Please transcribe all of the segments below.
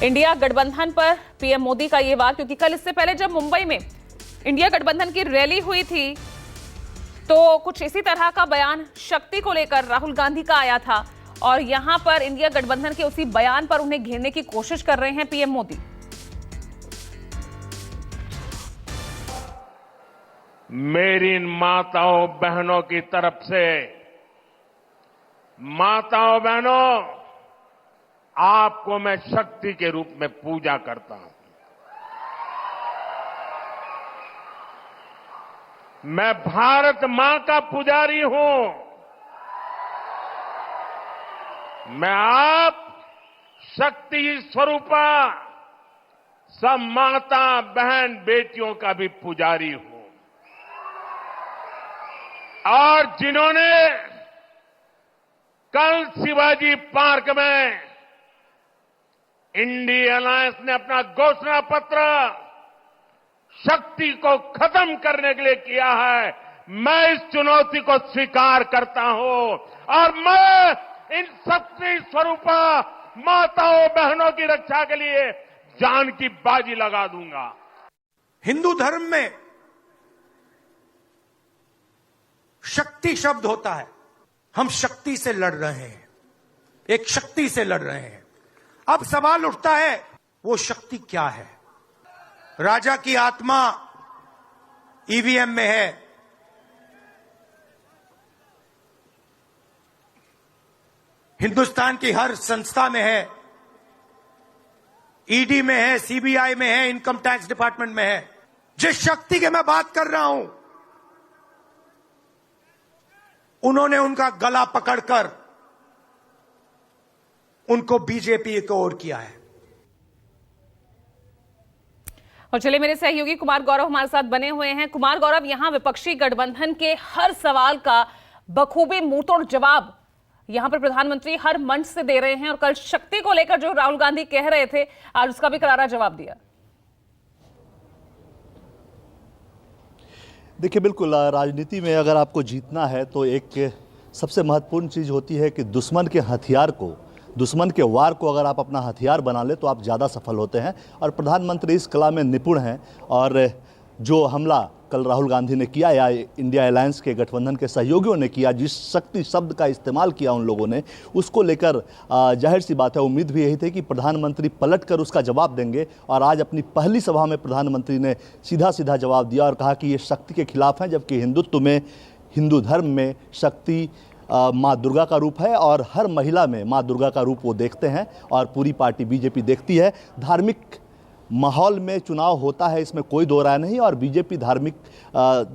India गठबंधन पर PM Modi का ये वार, क्योंकि कल इससे पहले जब मुंबई में इंडिया गठबंधन की रैली हुई थी तो कुछ इसी तरह का बयान शक्ति को लेकर राहुल गांधी का आया था और यहां पर इंडिया गठबंधन के उसी बयान पर उन्हें घेरने की कोशिश कर रहे हैं पीएम मोदी। मेरी इन माताओं बहनों की तरफ से, माताओं बहनों, आपको मैं शक्ति के रूप में पूजा करता हूं। मैं भारत मां का पुजारी हूं। मैं आप शक्ति स्वरूपा सब माता बहन बेटियों का भी पुजारी हूं। और जिन्होंने कल शिवाजी पार्क में इंडिया अलायंस ने अपना घोषणा पत्र शक्ति को खत्म करने के लिए किया है, मैं इस चुनौती को स्वीकार करता हूं और मैं इन शक्ति स्वरूपा माताओं बहनों की रक्षा के लिए जान की बाजी लगा दूंगा। हिंदू धर्म में शक्ति शब्द होता है। हम शक्ति से लड़ रहे हैं, एक शक्ति से लड़ रहे हैं। अब सवाल उठता है वो शक्ति क्या है? राजा की आत्मा ईवीएम में है, हिंदुस्तान की हर संस्था में है, ईडी में है, सीबीआई में है, इनकम टैक्स डिपार्टमेंट में है। जिस शक्ति की मैं बात कर रहा हूं, उन्होंने उनका गला पकड़कर उनको बीजेपी की ओर किया है। और चलिए, मेरे सहयोगी कुमार गौरव हमारे साथ बने हुए हैं। कुमार गौरव, यहां विपक्षी गठबंधन के हर सवाल का बखूबी मुंहतोड़ जवाब यहां पर प्रधानमंत्री हर मंच से दे रहे हैं और कल शक्ति को लेकर जो राहुल गांधी कह रहे थे, आज उसका भी करारा जवाब दिया। देखिए, बिल्कुल राजनीति में अगर आपको जीतना है तो एक सबसे महत्वपूर्ण चीज़ होती है कि दुश्मन के हथियार को, दुश्मन के वार को अगर आप अपना हथियार बना ले तो आप ज़्यादा सफल होते हैं। और प्रधानमंत्री इस कला में निपुण हैं। और जो हमला कल राहुल गांधी ने किया या इंडिया अलायंस के गठबंधन के सहयोगियों ने किया, जिस शक्ति शब्द का इस्तेमाल किया उन लोगों ने, उसको लेकर जाहिर सी बात है, उम्मीद भी यही थी कि प्रधानमंत्री पलट कर उसका जवाब देंगे। और आज अपनी पहली सभा में प्रधानमंत्री ने सीधा सीधा जवाब दिया और कहा कि ये शक्ति के खिलाफ हैं, जबकि हिंदुत्व में, हिंदू धर्म में शक्ति माँ दुर्गा का रूप है और हर महिला में माँ दुर्गा का रूप वो देखते हैं और पूरी पार्टी बीजेपी देखती है। धार्मिक माहौल में चुनाव होता है, इसमें कोई दो राय नहीं। और बीजेपी धार्मिक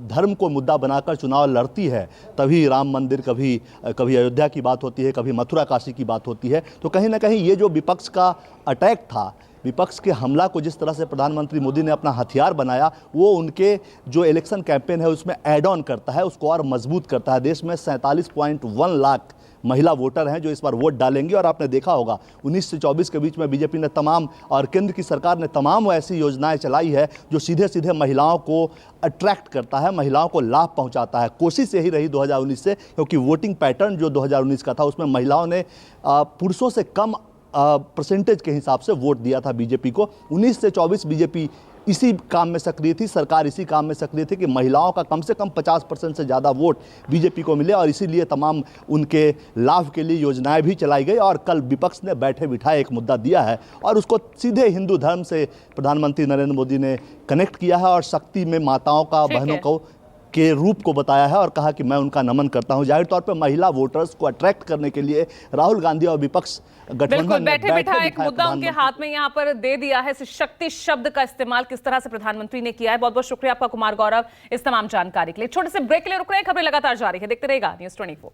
धर्म को मुद्दा बनाकर चुनाव लड़ती है, तभी राम मंदिर, कभी अयोध्या की बात होती है, कभी मथुरा काशी की बात होती है। तो कहीं ना कहीं ये जो विपक्ष का अटैक था, विपक्ष के हमला को जिस तरह से प्रधानमंत्री मोदी ने अपना हथियार बनाया, वो उनके जो इलेक्शन कैंपेन है उसमें ऐड ऑन करता है, उसको और मजबूत करता है। देश में 47.1 लाख महिला वोटर हैं जो इस बार वोट डालेंगे। और आपने देखा होगा 19 से 24 के बीच में बीजेपी ने तमाम, और केंद्र की सरकार ने तमाम ऐसी योजनाएं चलाई है जो सीधे सीधे महिलाओं को अट्रैक्ट करता है, महिलाओं को लाभ पहुंचाता है। कोशिश यही रही 2019 से, क्योंकि वोटिंग पैटर्न जो 2019 का था उसमें महिलाओं ने पुरुषों से कम परसेंटेज के हिसाब से वोट दिया था बीजेपी को। 19 से 24 बीजेपी इसी काम में सक्रिय थी, सरकार इसी काम में सक्रिय थी कि महिलाओं का कम से कम 50% से ज़्यादा वोट बीजेपी को मिले। और इसीलिए तमाम उनके लाभ के लिए योजनाएं भी चलाई गई। और कल विपक्ष ने बैठे बिठाए एक मुद्दा दिया है और उसको सीधे हिंदू धर्म से प्रधानमंत्री नरेंद्र मोदी ने कनेक्ट किया है और शक्ति में माताओं का, बहनों को के रूप को बताया है और कहा कि मैं उनका नमन करता हूं। जाहिर तौर पर महिला वोटर्स को अट्रैक्ट करने के लिए राहुल गांधी और विपक्ष गठबंधन बैठे बिठा एक मुद्दा उनके हाथ में यहां पर दे दिया है। शक्ति शब्द का इस्तेमाल किस तरह से प्रधानमंत्री ने किया है। बहुत बहुत शुक्रिया आपका कुमार गौरव इस तमाम जानकारी के लिए। छोटे से ब्रेक के लिए रुक रहे हैं, खबरें लगातार जारी है, देखते रहेगा News 24।